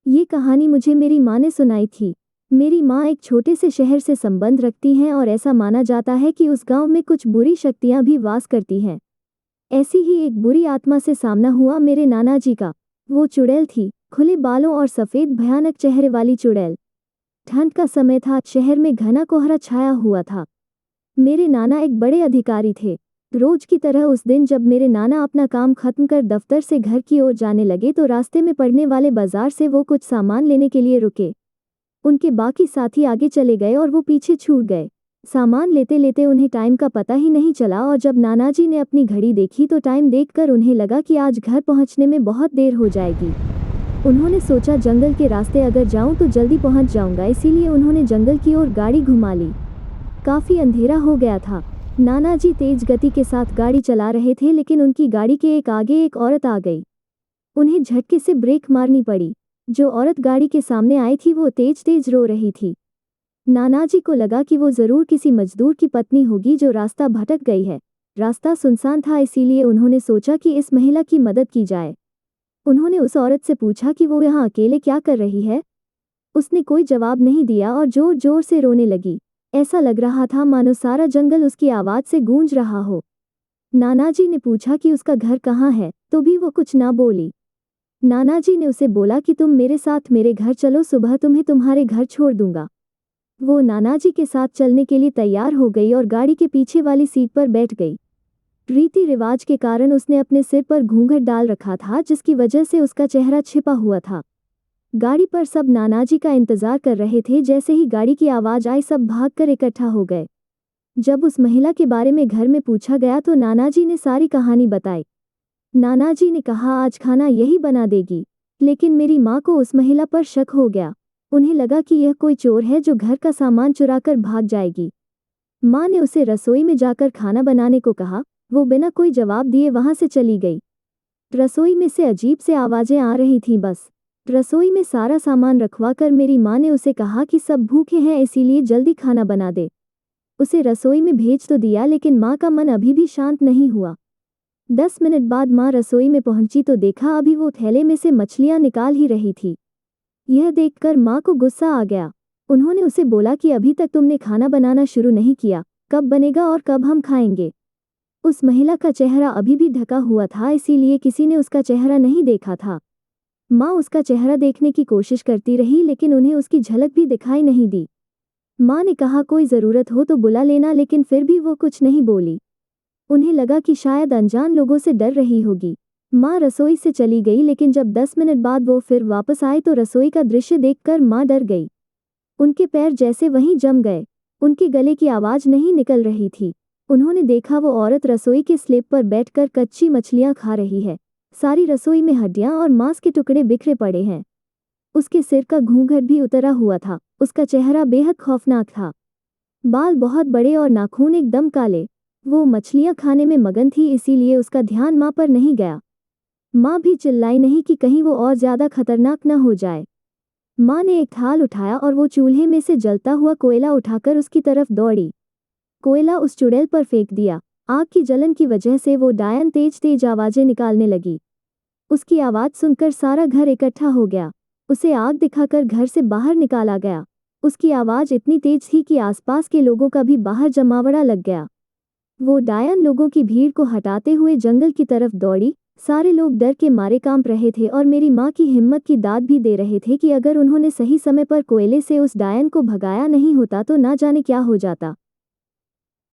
ये कहानी मुझे मेरी माँ ने सुनाई थी। मेरी माँ एक छोटे से शहर से संबंध रखती हैं और ऐसा माना जाता है कि उस गांव में कुछ बुरी शक्तियां भी वास करती हैं। ऐसी ही एक बुरी आत्मा से सामना हुआ मेरे नाना जी का। वो चुड़ैल थी, खुले बालों और सफ़ेद भयानक चेहरे वाली चुड़ैल। ठंड का समय था, शहर में घना कोहरा छाया हुआ था। मेरे नाना एक बड़े अधिकारी थे। रोज की तरह उस दिन जब मेरे नाना अपना काम खत्म कर दफ्तर से घर की ओर जाने लगे तो रास्ते में पड़ने वाले बाजार से वो कुछ सामान लेने के लिए रुके। उनके बाकी साथी आगे चले गए और वो पीछे छूट गए। सामान लेते लेते उन्हें टाइम का पता ही नहीं चला और जब नाना जी ने अपनी घड़ी देखी तो टाइम देखकर उन्हें लगा कि आज घर पहुंचने में बहुत देर हो जाएगी। उन्होंने सोचा जंगल के रास्ते अगर जाऊं तो जल्दी पहुंच जाऊंगा, इसीलिए उन्होंने जंगल की ओर गाड़ी घुमा ली। काफी अंधेरा हो गया था। नाना जी तेज गति के साथ गाड़ी चला रहे थे लेकिन उनकी गाड़ी के आगे एक औरत आ गई। उन्हें झटके से ब्रेक मारनी पड़ी। जो औरत गाड़ी के सामने आई थी वो तेज तेज रो रही थी। नाना जी को लगा कि वो जरूर किसी मजदूर की पत्नी होगी जो रास्ता भटक गई है। रास्ता सुनसान था, इसीलिए उन्होंने सोचा कि इस महिला की मदद की जाए। उन्होंने उस औरत से पूछा कि वो यहाँ अकेले क्या कर रही है। उसने कोई जवाब नहीं दिया और जोर जोर से रोने लगी। ऐसा लग रहा था मानो सारा जंगल उसकी आवाज से गूंज रहा हो। नाना जी ने पूछा कि उसका घर कहाँ है, तो भी वो कुछ ना बोली। नाना जी ने उसे बोला कि तुम मेरे साथ मेरे घर चलो, सुबह तुम्हें तुम्हारे घर छोड़ दूंगा। वो नाना जी के साथ चलने के लिए तैयार हो गई और गाड़ी के पीछे वाली सीट पर बैठ गई। रीति रिवाज के कारण उसने अपने सिर पर घूंघट डाल रखा था, जिसकी वजह से उसका चेहरा छिपा हुआ था। गाड़ी पर सब नानाजी का इंतजार कर रहे थे। जैसे ही गाड़ी की आवाज आई सब भागकर इकट्ठा हो गए। जब उस महिला के बारे में घर में पूछा गया तो नानाजी ने सारी कहानी बताई। नानाजी ने कहा आज खाना यही बना देगी, लेकिन मेरी माँ को उस महिला पर शक हो गया। उन्हें लगा कि यह कोई चोर है जो घर का सामान चुराकर भाग जाएगी। माँ ने उसे रसोई में जाकर खाना बनाने को कहा। वो बिना कोई जवाब दिए वहां से चली गई। रसोई में से अजीब से आवाजें आ रही थीं। बस रसोई में सारा सामान रखवाकर मेरी माँ ने उसे कहा कि सब भूखे हैं, इसीलिए जल्दी खाना बना दे। उसे रसोई में भेज तो दिया लेकिन माँ का मन अभी भी शांत नहीं हुआ। 10 मिनट बाद माँ रसोई में पहुंची तो देखा अभी वो थैले में से मछलियाँ निकाल ही रही थी। यह देखकर माँ को गुस्सा आ गया। उन्होंने उसे बोला कि अभी तक तुमने खाना बनाना शुरू नहीं किया, कब बनेगा और कब हम खाएंगे। उस महिला का चेहरा अभी भी ढका हुआ था, इसीलिए किसी ने उसका चेहरा नहीं देखा था। माँ उसका चेहरा देखने की कोशिश करती रही लेकिन उन्हें उसकी झलक भी दिखाई नहीं दी। माँ ने कहा कोई ज़रूरत हो तो बुला लेना, लेकिन फिर भी वो कुछ नहीं बोली। उन्हें लगा कि शायद अनजान लोगों से डर रही होगी। माँ रसोई से चली गई लेकिन जब 10 मिनट बाद वो फिर वापस आए तो रसोई का दृश्य देखकर माँ डर गई। उनके पैर जैसे वहीं जम गए। उनके गले की आवाज़ नहीं निकल रही थी। उन्होंने देखा वो औरत रसोई के स्लेब पर बैठकर कच्ची मछलियाँ खा रही है। सारी रसोई में हड्डियाँ और मांस के टुकड़े बिखरे पड़े हैं। उसके सिर का घूंघट भी उतरा हुआ था। उसका चेहरा बेहद खौफनाक था। बाल बहुत बड़े और नाखून एकदम काले। वो मछलियाँ खाने में मगन थी, इसीलिए उसका ध्यान माँ पर नहीं गया। माँ भी चिल्लाई नहीं कि कहीं वो और ज्यादा खतरनाक न हो जाए। माँ ने एक थाल उठाया और वो चूल्हे में से जलता हुआ कोयला उठाकर उसकी तरफ दौड़ी। कोयला उस चुड़ैल पर फेंक दिया। आग की जलन की वजह से वो डायन तेज तेज आवाजें निकालने लगी। उसकी आवाज सुनकर सारा घर इकट्ठा हो गया। उसे आग दिखाकर घर से बाहर निकाला गया। उसकी आवाज इतनी तेज थी कि आसपास के लोगों का भी बाहर जमावड़ा लग गया। वो डायन लोगों की भीड़ को हटाते हुए जंगल की तरफ दौड़ी। सारे लोग डर के मारे कांप रहे थे और मेरी माँ की हिम्मत की दाद भी दे रहे थे कि अगर उन्होंने सही समय पर कोयले से उस डायन को भगाया नहीं होता तो ना जाने क्या हो जाता।